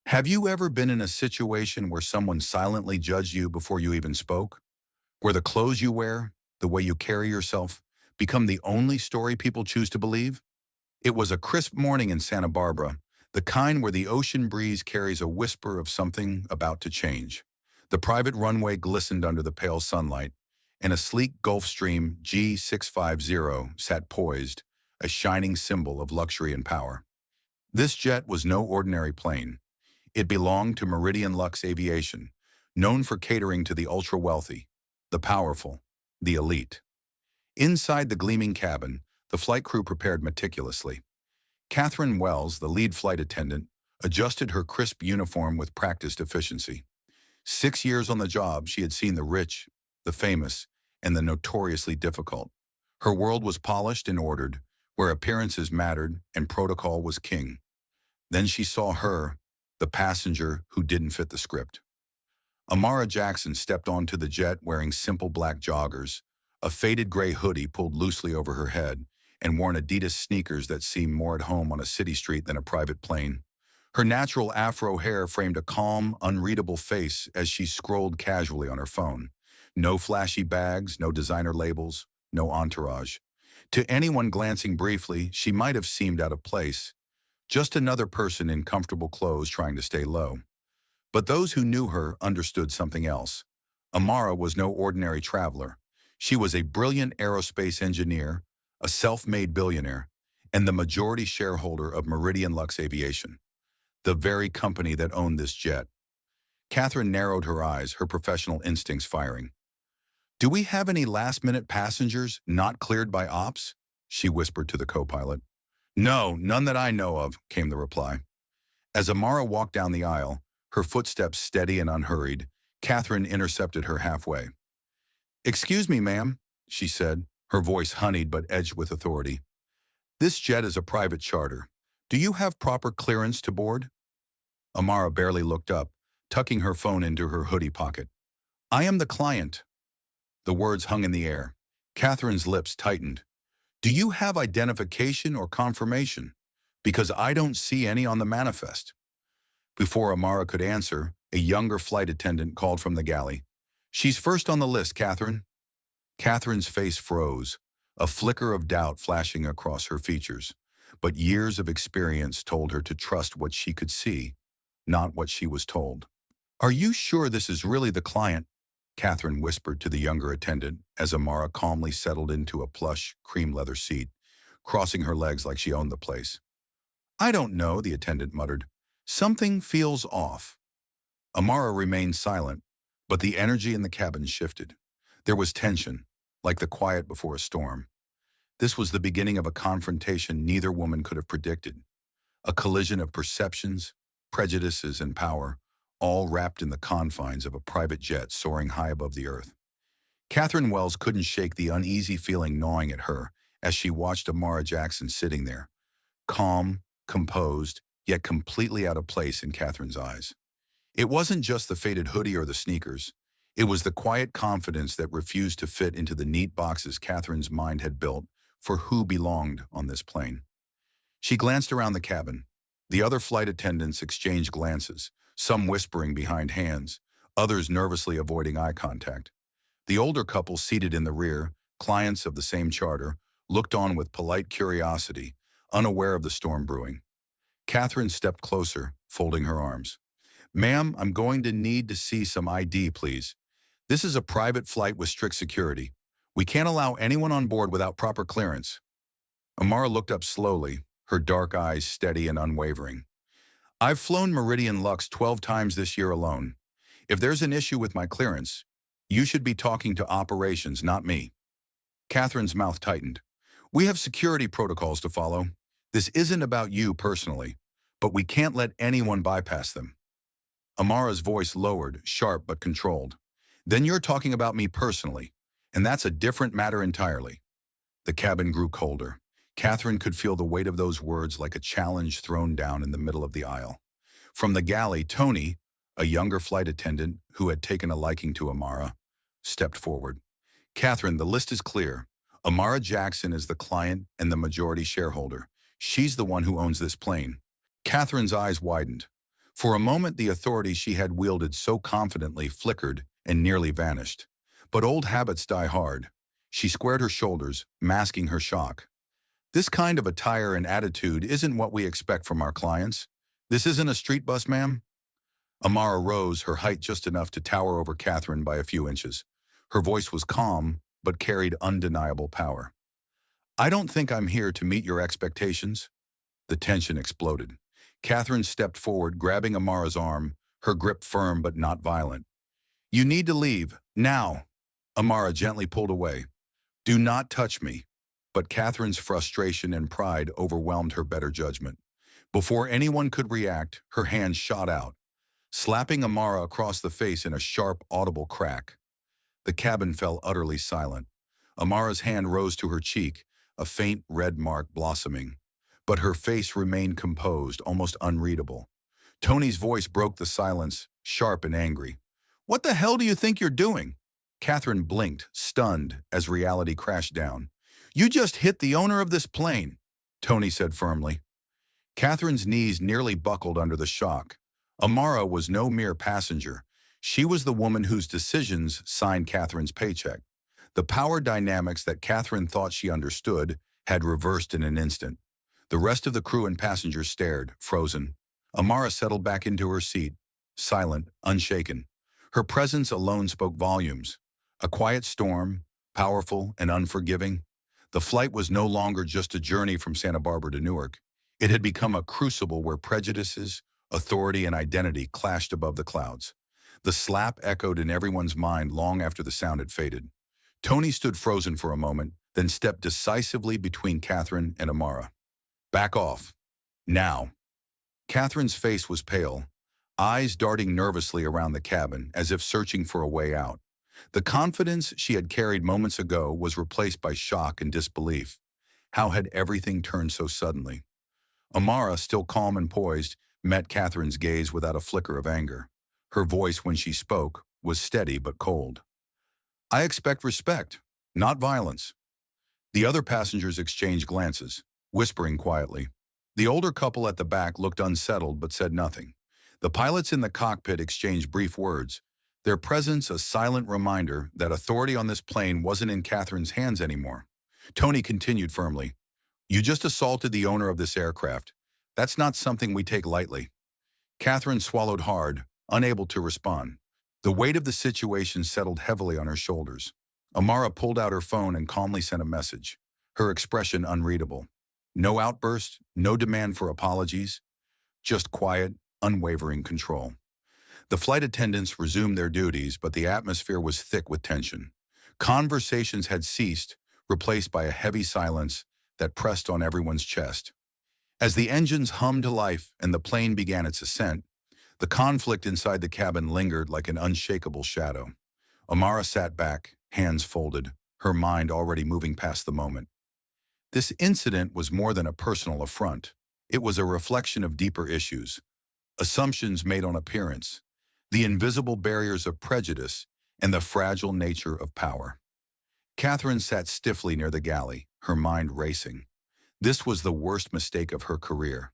Have you ever been in a situation where someone silently judged you before you even spoke? Where the clothes you wear, the way you carry yourself, become the only story people choose to believe? It was a crisp morning in Santa Barbara, the kind where the ocean breeze carries a whisper of something about to change. The private runway glistened under the pale sunlight, and a sleek Gulfstream G650 sat poised, a shining symbol of luxury and power. This jet was no ordinary plane. It belonged to Meridian Lux Aviation, known for catering to the ultra-wealthy, the powerful, the elite. Inside the gleaming cabin, the flight crew prepared meticulously. Catherine Wells, the lead flight attendant, adjusted her crisp uniform with practiced efficiency. 6 years on the job, she had seen the rich, the famous, and the notoriously difficult. Her world was polished and ordered, where appearances mattered and protocol was king. Then she saw her, the passenger who didn't fit the script. Amara Jackson stepped onto the jet wearing simple black joggers, a faded gray hoodie pulled loosely over her head, and worn Adidas sneakers that seemed more at home on a city street than a private plane. Her natural afro hair framed a calm, unreadable face as she scrolled casually on her phone. No flashy bags, no designer labels, no entourage. To anyone glancing briefly, she might have seemed out of place, just another person in comfortable clothes trying to stay low. But those who knew her understood something else. Amara was no ordinary traveler. She was a brilliant aerospace engineer, a self-made billionaire, and the majority shareholder of Meridian Lux Aviation, the very company that owned this jet. Catherine narrowed her eyes, her professional instincts firing. "Do we have any last-minute passengers not cleared by ops?" she whispered to the co-pilot. "No, none that I know of," came the reply. As Amara walked down the aisle, her footsteps steady and unhurried, Catherine intercepted her halfway. "Excuse me, ma'am," she said, her voice honeyed but edged with authority. "This jet is a private charter. Do you have proper clearance to board?" Amara barely looked up, tucking her phone into her hoodie pocket. "I am the client." The words hung in the air. Catherine's lips tightened. "Do you have identification or confirmation? Because I don't see any on the manifest." Before Amara could answer, a younger flight attendant called from the galley. "She's first on the list, Catherine." Catherine's face froze, a flicker of doubt flashing across her features. But years of experience told her to trust what she could see, not what she was told. "Are you sure this is really the client?" Catherine whispered to the younger attendant as Amara calmly settled into a plush, cream leather seat, crossing her legs like she owned the place. "I don't know," the attendant muttered. "Something feels off." Amara remained silent, but the energy in the cabin shifted. There was tension, like the quiet before a storm. This was the beginning of a confrontation neither woman could have predicted. A collision of perceptions, prejudices, and power, all wrapped in the confines of a private jet soaring high above the earth. Catherine Wells couldn't shake the uneasy feeling gnawing at her as she watched Amara Jackson sitting there, calm, composed, yet completely out of place in Catherine's eyes. It wasn't just the faded hoodie or the sneakers. It was the quiet confidence that refused to fit into the neat boxes Catherine's mind had built for who belonged on this plane. She glanced around the cabin. The other flight attendants exchanged glances, some whispering behind hands, others nervously avoiding eye contact. The older couple seated in the rear, clients of the same charter, looked on with polite curiosity, unaware of the storm brewing. Catherine stepped closer, folding her arms. "Ma'am, I'm going to need to see some ID, please. This is a private flight with strict security. We can't allow anyone on board without proper clearance." Amara looked up slowly, her dark eyes steady and unwavering. "I've flown Meridian Lux 12 times this year alone. If there's an issue with my clearance, you should be talking to operations, not me." Catherine's mouth tightened. "We have security protocols to follow. This isn't about you personally, but we can't let anyone bypass them." Amara's voice lowered, sharp but controlled. "Then you're talking about me personally, and that's a different matter entirely." The cabin grew colder. Catherine could feel the weight of those words like a challenge thrown down in the middle of the aisle. From the galley, Tony, a younger flight attendant who had taken a liking to Amara, stepped forward. "Catherine, the list is clear. Amara Jackson is the client and the majority shareholder. She's the one who owns this plane." Catherine's eyes widened. For a moment, the authority she had wielded so confidently flickered and nearly vanished. But old habits die hard. She squared her shoulders, masking her shock. This kind of attire and attitude isn't what we expect from our clients. This isn't a street bus, ma'am. Amara rose, her height just enough to tower over Catherine by a few inches. Her voice was calm, but carried undeniable power. I don't think I'm here to meet your expectations. The tension exploded. Catherine stepped forward, grabbing Amara's arm, her grip firm but not violent. You need to leave, now. Amara gently pulled away. Do not touch me. But Catherine's frustration and pride overwhelmed her better judgment. Before anyone could react, her hand shot out, slapping Amara across the face in a sharp, audible crack. The cabin fell utterly silent. Amara's hand rose to her cheek, a faint red mark blossoming. But her face remained composed, almost unreadable. Tony's voice broke the silence, sharp and angry. What the hell do you think you're doing? Catherine blinked, stunned, as reality crashed down. You just hit the owner of this plane, Tony said firmly. Catherine's knees nearly buckled under the shock. Amara was no mere passenger. She was the woman whose decisions signed Catherine's paycheck. The power dynamics that Catherine thought she understood had reversed in an instant. The rest of the crew and passengers stared, frozen. Amara settled back into her seat, silent, unshaken. Her presence alone spoke volumes. A quiet storm, powerful and unforgiving. The flight was no longer just a journey from Santa Barbara to Newark. It had become a crucible where prejudices, authority, and identity clashed above the clouds. The slap echoed in everyone's mind long after the sound had faded. Tony stood frozen for a moment, then stepped decisively between Catherine and Amara. Back off. Now. Catherine's face was pale, eyes darting nervously around the cabin as if searching for a way out. The confidence she had carried moments ago was replaced by shock and disbelief. How had everything turned so suddenly? Amara, still calm and poised, met Catherine's gaze without a flicker of anger. Her voice, when she spoke, was steady but cold. I expect respect, not violence. The other passengers exchanged glances, whispering quietly. The older couple at the back looked unsettled but said nothing. The pilots in the cockpit exchanged brief words, their presence a silent reminder that authority on this plane wasn't in Catherine's hands anymore. Tony continued firmly. You just assaulted the owner of this aircraft. That's not something we take lightly. Catherine swallowed hard, unable to respond. The weight of the situation settled heavily on her shoulders. Amara pulled out her phone and calmly sent a message, her expression unreadable. No outburst, no demand for apologies, just quiet, unwavering control. The flight attendants resumed their duties, but the atmosphere was thick with tension. Conversations had ceased, replaced by a heavy silence that pressed on everyone's chest. As the engines hummed to life and the plane began its ascent, the conflict inside the cabin lingered like an unshakable shadow. Amara sat back, hands folded, her mind already moving past the moment. This incident was more than a personal affront. It was a reflection of deeper issues, assumptions made on appearance, the invisible barriers of prejudice, and the fragile nature of power. Catherine sat stiffly near the galley, her mind racing. This was the worst mistake of her career.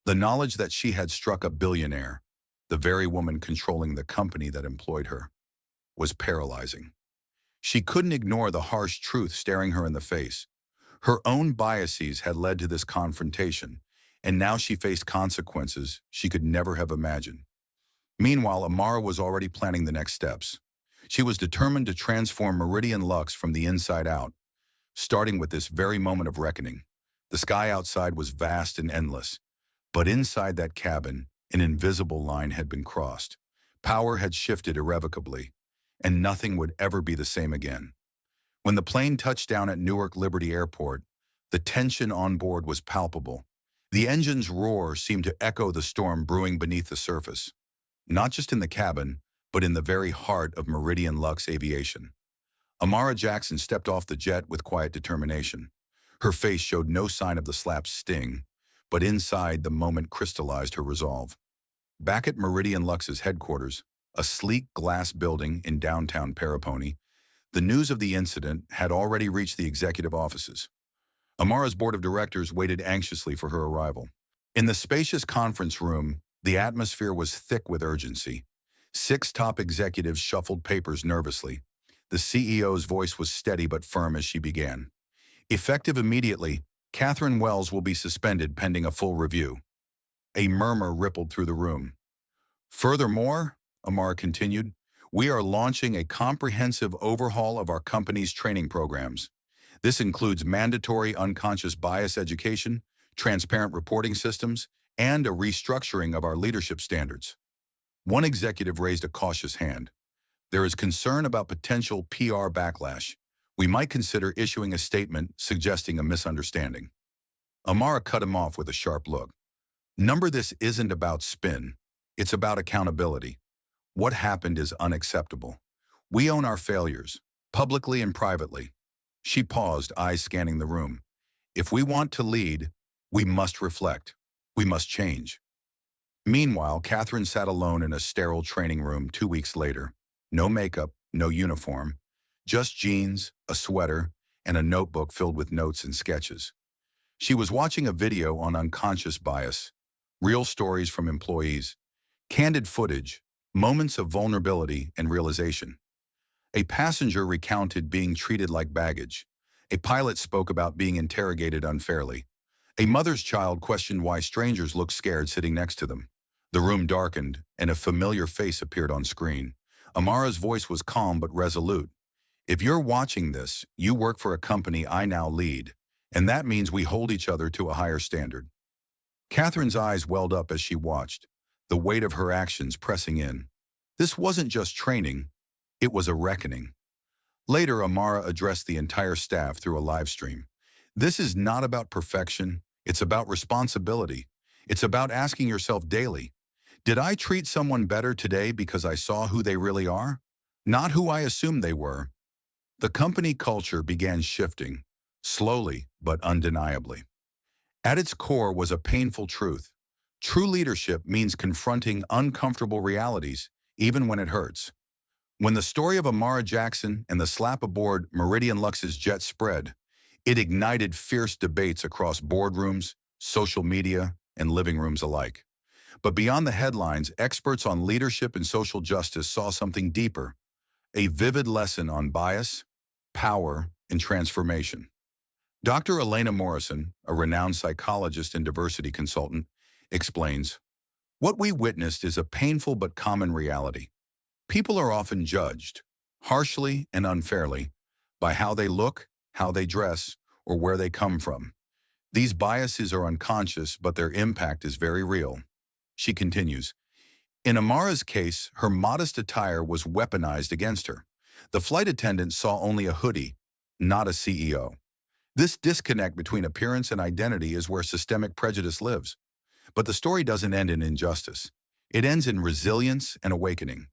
The knowledge that she had struck a billionaire, the very woman controlling the company that employed her, was paralyzing. She couldn't ignore the harsh truth staring her in the face. Her own biases had led to this confrontation, and now she faced consequences she could never have imagined. Meanwhile, Amara was already planning the next steps. She was determined to transform Meridian Lux from the inside out, starting with this very moment of reckoning. The sky outside was vast and endless, but inside that cabin, an invisible line had been crossed. Power had shifted irrevocably, and nothing would ever be the same again. When the plane touched down at Newark Liberty Airport, the tension on board was palpable. The engine's roar seemed to echo the storm brewing beneath the surface, not just in the cabin, but in the very heart of Meridian Lux Aviation. Amara Jackson stepped off the jet with quiet determination. Her face showed no sign of the slap's sting, but inside the moment crystallized her resolve. Back at Meridian Lux's headquarters, a sleek glass building in downtown Parapony, the news of the incident had already reached the executive offices. Amara's board of directors waited anxiously for her arrival. In the spacious conference room, The atmosphere was thick with urgency. 6 top executives shuffled papers nervously. The CEO's voice was steady but firm as she began. Effective immediately, Catherine Wells will be suspended pending a full review. A murmur rippled through the room. Furthermore, Amara continued, we are launching a comprehensive overhaul of our company's training programs. This includes mandatory unconscious bias education, transparent reporting systems, and a restructuring of our leadership standards. One executive raised a cautious hand. There is concern about potential PR backlash. We might consider issuing a statement suggesting a misunderstanding. Amara cut him off with a sharp look. This isn't about spin. It's about accountability. What happened is unacceptable. We own our failures, publicly and privately. She paused, eyes scanning the room. If we want to lead, we must reflect. We must change. Meanwhile, Catherine sat alone in a sterile training room 2 weeks later. No makeup, no uniform, just jeans, a sweater, and a notebook filled with notes and sketches. She was watching a video on unconscious bias, real stories from employees, candid footage, moments of vulnerability and realization. A passenger recounted being treated like baggage. A pilot spoke about being interrogated unfairly. A mother's child questioned why strangers looked scared sitting next to them. The room darkened, and a familiar face appeared on screen. Amara's voice was calm but resolute. If you're watching this, you work for a company I now lead, and that means we hold each other to a higher standard. Catherine's eyes welled up as she watched, the weight of her actions pressing in. This wasn't just training, it was a reckoning. Later, Amara addressed the entire staff through a live stream. This is not about perfection, it's about responsibility. It's about asking yourself daily, did I treat someone better today because I saw who they really are? Not who I assumed they were. The company culture began shifting, slowly but undeniably. At its core was a painful truth. True leadership means confronting uncomfortable realities, even when it hurts. When the story of Amara Jackson and the slap aboard Meridian Lux's jet spread, it ignited fierce debates across boardrooms, social media, and living rooms alike. But beyond the headlines, experts on leadership and social justice saw something deeper, a vivid lesson on bias, power, and transformation. Dr. Elena Morrison, a renowned psychologist and diversity consultant, explains, what we witnessed is a painful but common reality. People are often judged, harshly and unfairly, by how they look, how they dress, or where they come from. These biases are unconscious, but their impact is very real. She continues, in Amara's case, her modest attire was weaponized against her. The flight attendant saw only a hoodie, not a CEO. This disconnect between appearance and identity is where systemic prejudice lives. But the story doesn't end in injustice. It ends in resilience and awakening.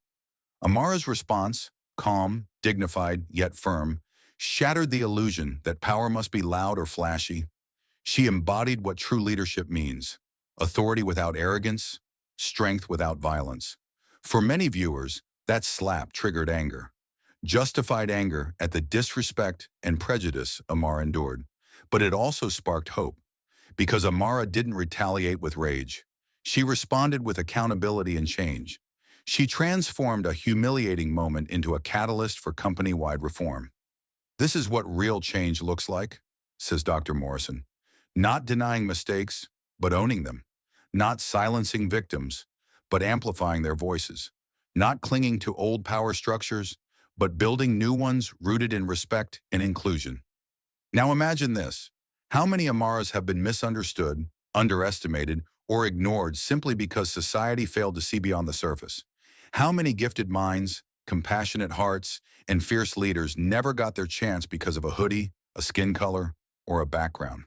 Amara's response, calm, dignified, yet firm, shattered the illusion that power must be loud or flashy. She embodied what true leadership means, authority without arrogance, strength without violence. For many viewers, that slap triggered anger. Justified anger at the disrespect and prejudice Amara endured. But it also sparked hope, because Amara didn't retaliate with rage. She responded with accountability and change. She transformed a humiliating moment into a catalyst for company-wide reform. This is what real change looks like, says Dr. Morrison. Not denying mistakes, but owning them. Not silencing victims, but amplifying their voices. Not clinging to old power structures, but building new ones rooted in respect and inclusion. Now imagine this. How many Amaras have been misunderstood, underestimated, or ignored simply because society failed to see beyond the surface? How many gifted minds, compassionate hearts, and fierce leaders never got their chance because of a hoodie, a skin color, or a background?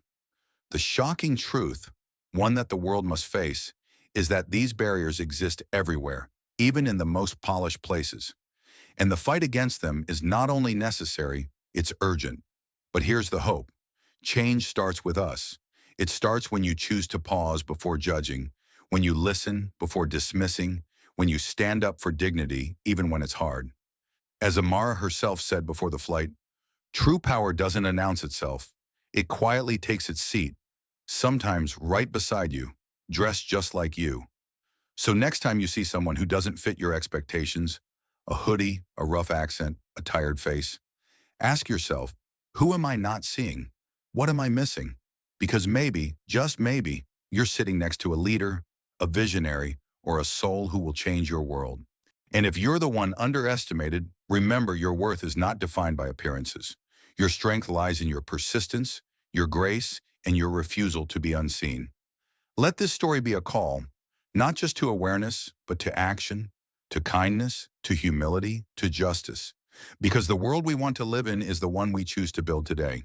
The shocking truth, one that the world must face, is that these barriers exist everywhere, even in the most polished places. And the fight against them is not only necessary, it's urgent. But here's the hope. Change starts with us. It starts when you choose to pause before judging, when you listen before dismissing, when you stand up for dignity, even when it's hard. As Amara herself said before the flight, true power doesn't announce itself. It quietly takes its seat, sometimes right beside you, dressed just like you. So next time you see someone who doesn't fit your expectations, a hoodie, a rough accent, a tired face, ask yourself, who am I not seeing? What am I missing? Because maybe, just maybe, you're sitting next to a leader, a visionary, or a soul who will change your world. And if you're the one underestimated, remember your worth is not defined by appearances. Your strength lies in your persistence, your grace, and your refusal to be unseen. Let this story be a call, not just to awareness, but to action, to kindness, to humility, to justice. Because the world we want to live in is the one we choose to build today.